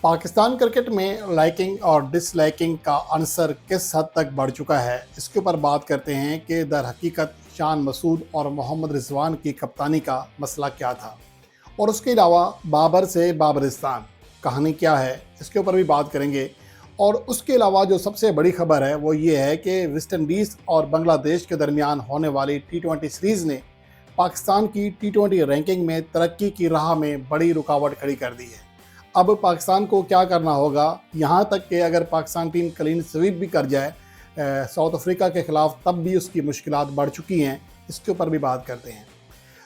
Pakistan cricket में liking और disliking का अंसर किस हद तक बढ़ चुका है, इसके ऊपर बात करते हैं कि दर हकीकत शान मसूद और मोहम्मद रिजवान की कप्तानी का मसला क्या था और उसके अलावा बाबर से बाबरिस्तान कहानी क्या है, इसके ऊपर भी बात करेंगे। और उसके अलावा जो सबसे बड़ी खबर है वो ये है कि वेस्ट इंडीज़ और बांग्लादेश के दरमियान होने वाली T20 सीरीज़ ने पाकिस्तान की T20 रैंकिंग में तरक्की की राह में बड़ी रुकावट खड़ी कर दी है। अब पाकिस्तान को क्या करना होगा, यहाँ तक कि अगर पाकिस्तान टीम क्लीन स्वीप भी कर जाए साउथ अफ्रीका के ख़िलाफ़, तब भी उसकी मुश्किलात बढ़ चुकी हैं। इसके ऊपर भी बात करते हैं।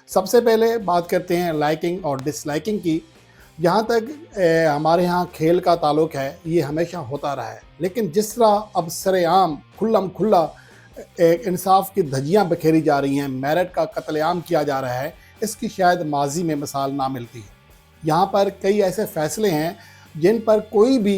सबसे पहले बात करते हैं लाइकिंग और डिसलाइकिंग की। जहाँ तक हमारे यहाँ खेल का ताल्लुक़ है, ये हमेशा होता रहा है, लेकिन जिस तरह अब सरेआम खुल्ला इंसाफ की धज्जियाँ बखेरी जा रही हैं, मेरिट का कत्लेआम किया जा रहा है, इसकी शायद माजी में मिसाल ना मिलती है। यहाँ पर कई ऐसे फ़ैसले हैं जिन पर कोई भी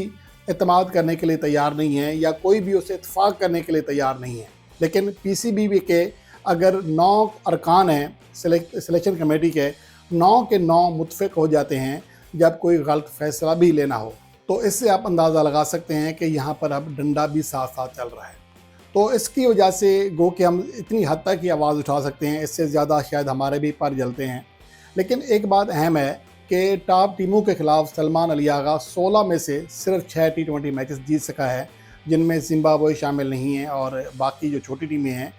एतमाद करने के लिए तैयार नहीं है या कोई भी उसे इत्फाक करने के लिए तैयार नहीं है। लेकिन PCB के अगर 9 अरकान हैं सिलेक्शन कमेटी के, 9 के 9 मुत्फिक हो जाते हैं जब कोई गलत फ़ैसला भी लेना हो, तो इससे आप अंदाज़ा लगा सकते हैं कि यहाँ पर अब डंडा भी साथ साथ चल रहा है। तो इसकी वजह से गो कि हम इतनी हद तक ही आवाज़ उठा सकते हैं, इससे ज़्यादा शायद हमारे भी पर जलते हैं। लेकिन एक बात अहम है कि टॉप टीमों के ख़िलाफ़ सलमान अली आगा 16 में से सिर्फ 6 T20 मैचेस जीत सका है, जिनमें जिम्बाब्वे शामिल नहीं है और बाकी जो छोटी टीमें हैं।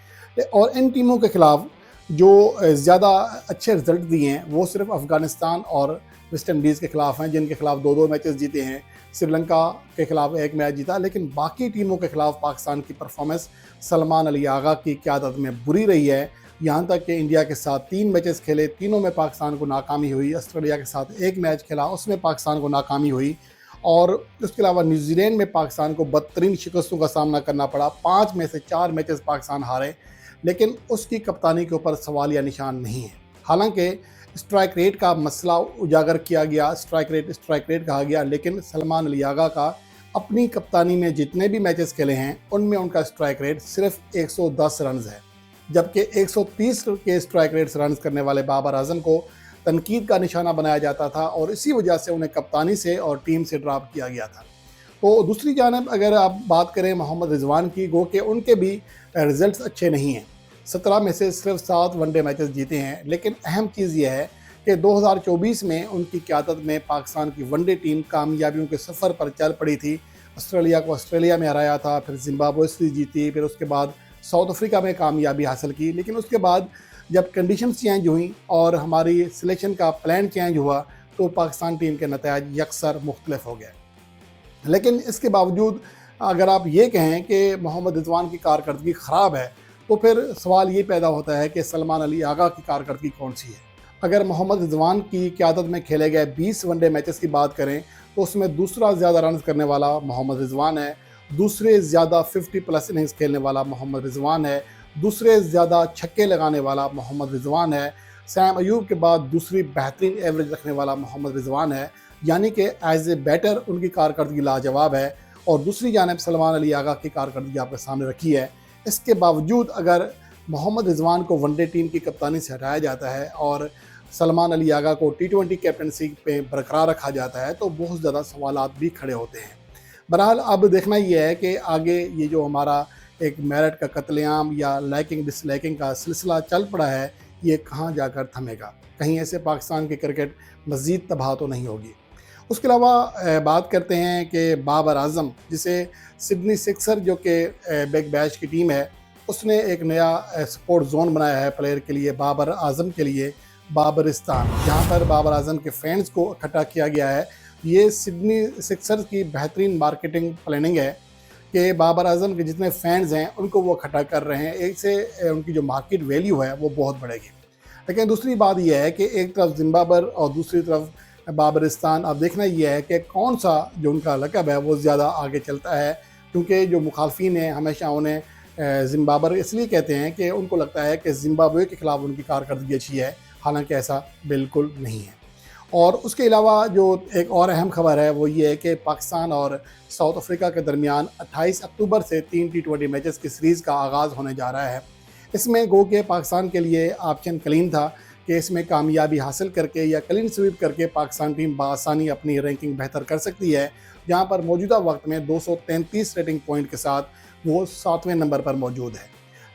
और इन टीमों के ख़िलाफ़ जो ज़्यादा अच्छे रिज़ल्ट दिए हैं वो सिर्फ अफ़गानिस्तान और वेस्ट इंडीज़ के ख़िलाफ़ हैं, जिनके ख़िलाफ़ 2-2 मैचेस जीते हैं। श्रीलंका के ख़िलाफ़ 1 मैच जीता, लेकिन बाकी टीमों के ख़िलाफ़ पाकिस्तान की परफॉर्मेंस सलमान अली आगा की क़यादत में बुरी रही है। यहाँ तक कि इंडिया के साथ 3 मैचेस खेले, तीनों में पाकिस्तान को नाकामी हुई। ऑस्ट्रेलिया के साथ 1 मैच खेला, उसमें पाकिस्तान को नाकामी हुई। और उसके अलावा न्यूजीलैंड में पाकिस्तान को बदतरीन शिकस्तों का सामना करना पड़ा। 5 में से 4 मैचेस पाकिस्तान हारे, लेकिन उसकी कप्तानी के ऊपर सवालिया निशान नहीं है। हालांकि स्ट्राइक रेट का मसला उजागर किया गया, स्ट्राइक रेट कहा गया, लेकिन सलमान अली आगा का अपनी कप्तानी में जितने भी मैचेस खेले हैं उनमें उनका स्ट्राइक रेट सिर्फ 110 रन है, जबकि 130 के स्ट्राइक रेट्स रन करने वाले बाबर आजम को तनकीद का निशाना बनाया जाता था और इसी वजह से उन्हें कप्तानी से और टीम से ड्रॉप किया गया था। तो दूसरी जानब अगर आप बात करें मोहम्मद रिजवान की, गो के उनके भी रिज़ल्ट्स अच्छे नहीं हैं। 17 में से सिर्फ 7 वनडे मैचेस जीते हैं, लेकिन अहम चीज़ यह है कि 2024 में उनकी क़यादत में पाकिस्तान की वनडे टीम कामयाबियों के सफ़र पर चल पड़ी थी। ऑस्ट्रेलिया को ऑस्ट्रेलिया में हराया था, फिर जिम्बाब्वे सीरीज़ जीती, फिर उसके बाद साउथ अफ्रीका में कामयाबी हासिल की। लेकिन उसके बाद जब कंडीशंस चेंज हुई और हमारी सिलेक्शन का प्लान चेंज हुआ, तो पाकिस्तान टीम के नतायज यकसर मुख्तलिफ हो गए। लेकिन इसके बावजूद अगर आप ये कहें कि मोहम्मद रिजवान की कारकर्दगी ख़राब है, तो फिर सवाल ये पैदा होता है कि सलमान अली आगा की कारकर्दगी कौन सी है। अगर मोहम्मद रिजवान की क़यादत में खेले गए 20 वनडे मैचेस की बात करें, तो उसमें दूसरा ज़्यादा रन करने वाला मोहम्मद रिजवान है, दूसरे ज़्यादा 50+ इनिंग्स खेलने वाला मोहम्मद रिजवान है, दूसरे ज़्यादा छक्के लगाने वाला मोहम्मद रिजवान है, सैम अयूब के बाद दूसरी बेहतरीन एवरेज रखने वाला मोहम्मद रिजवान है। यानी कि एज ए बैटर उनकी कारकर्दगी लाजवाब है। और दूसरी जानिब सलमान अली आगा की कारकर्दगी आपके सामने रखी है। इसके बावजूद अगर मोहम्मद रिजवान को वनडे टीम की कप्तानी से हटाया जाता है और सलमान अली आगा को T20 कैप्टनसी पे बरकरार रखा जाता है, तो बहुत ज़्यादा सवालात भी खड़े होते हैं। बहरहाल अब देखना ये है कि आगे ये जो हमारा एक मेरिट का कत्लेआम या लाइकिंग डिसलाइकिंग का सिलसिला चल पड़ा है, ये कहाँ जाकर थमेगा। कहीं ऐसे पाकिस्तान की क्रिकेट मज़ीद तबाह तो नहीं होगी। उसके अलावा बात करते हैं कि बाबर आजम, जिसे सिडनी सिक्सर जो कि बिग बैश की टीम है, उसने एक नया सपोर्ट जोन बनाया है प्लेयर के लिए, बाबर आजम के लिए, बाबरिस्तान, जहां पर बाबर आजम के फैंस को इकट्ठा किया गया है। ये सिडनी सिक्सर की बेहतरीन मार्केटिंग प्लानिंग है कि बाबर आजम के जितने फैंस हैं उनको वो इकट्ठा कर रहे हैं। एक से उनकी जो मार्केट वैल्यू है वो बहुत बढ़ेगी। लेकिन दूसरी बात यह है कि एक तरफ जिम्बाब्वे और दूसरी तरफ बाबरिस्तान। अब देखना यह है कि कौन सा जो उनका लक़ब है वो ज़्यादा आगे चलता है, क्योंकि जो मुखालफिन हैं हमेशा उन्हें जिम्बाब्वे इसलिए कहते हैं कि उनको लगता है कि जिम्बाब्वे के ख़िलाफ़ उनकी कारकर्दगी अच्छी है, हालांकि ऐसा बिल्कुल नहीं है। और उसके अलावा जो एक और अहम खबर है वो ये है कि पाकिस्तान और साउथ अफ्रीका के दरमियान 28 अक्टूबर से 3 T20 मैचेस की सीरीज़ का आगाज़ होने जा रहा है। इसमें गो के पाकिस्तान के लिए ऑप्शन क्लीन था کہ اس میں کامیابی حاصل کر کے یا کلین سویپ کر کے پاکستان ٹیم بآسانی اپنی رینکنگ بہتر کر سکتی ہے، جہاں پر موجودہ وقت میں 233 ریٹنگ پوائنٹ کے ساتھ وہ 7ویں نمبر پر موجود ہے۔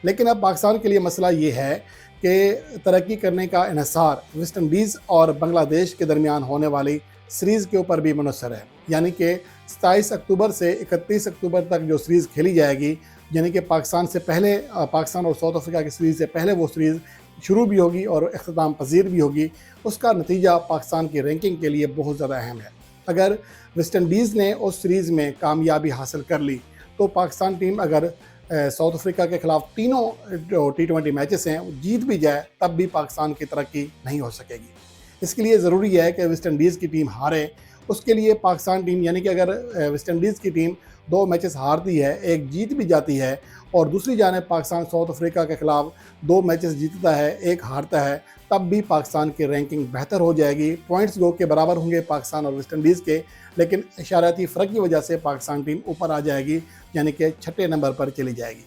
لیکن اب پاکستان کے لیے مسئلہ یہ ہے کہ ترقی کرنے کا انحصار ویسٹ انڈیز اور بنگلہ دیش کے درمیان ہونے والی سیریز کے اوپر بھی منحصر ہے، یعنی کہ 27 اکتوبر سے 31 اکتوبر تک جو سیریز کھیلی جائے گی، یعنی کہ پاکستان سے پہلے پاکستان اور ساؤتھ افریقہ کی سیریز سے پہلے وہ سیریز شروع بھی ہوگی اور اختتام پذیر بھی ہوگی، اس کا نتیجہ پاکستان کی رینکنگ کے لیے بہت زیادہ اہم ہے۔ اگر ویسٹ انڈیز نے اس سیریز میں کامیابی حاصل کر لی تو پاکستان ٹیم اگر ساؤتھ افریقہ کے خلاف تینوں جو T20 میچز ہیں جیت بھی جائے تب بھی پاکستان کی ترقی نہیں ہو سکے گی۔ اس کے لیے ضروری ہے کہ ویسٹ انڈیز کی ٹیم ہارے، اس کے لیے پاکستان ٹیم، یعنی کہ اگر ویسٹ انڈیز کی ٹیم 2 میچز ہارتی ہے، ایک جیت بھی جاتی ہے، اور دوسری جانب پاکستان ساؤتھ افریقہ کے خلاف 2 میچز جیتتا ہے، ایک ہارتا ہے، تب بھی پاکستان کی رینکنگ بہتر ہو جائے گی۔ پوائنٹس گو کے برابر ہوں گے پاکستان اور ویسٹ انڈیز کے، لیکن اشاریاتی فرق کی وجہ سے پاکستان ٹیم اوپر آ جائے گی، یعنی کہ 6 نمبر پر چلی جائے گی۔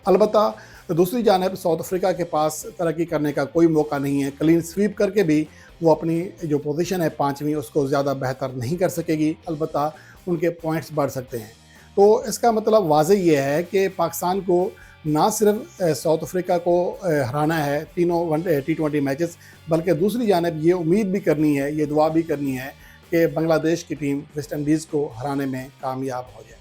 البتہ دوسری جانب ساؤتھ افریقہ کے پاس ترقی کرنے کا کوئی موقع نہیں ہے، کلین سویپ کر کے بھی وہ اپنی جو پوزیشن ہے 5ویں اس کو زیادہ بہتر نہیں کر سکے گی، البتہ ان کے پوائنٹس بڑھ سکتے ہیں۔ تو اس کا مطلب واضح یہ ہے کہ پاکستان کو نہ صرف ساؤتھ افریقہ کو ہرانا ہے تینوں T20 میچز، بلکہ دوسری جانب یہ امید بھی کرنی ہے، یہ دعا بھی کرنی ہے کہ بنگلہ دیش کی ٹیم ویسٹ انڈیز کو ہرانے میں کامیاب ہو جائے۔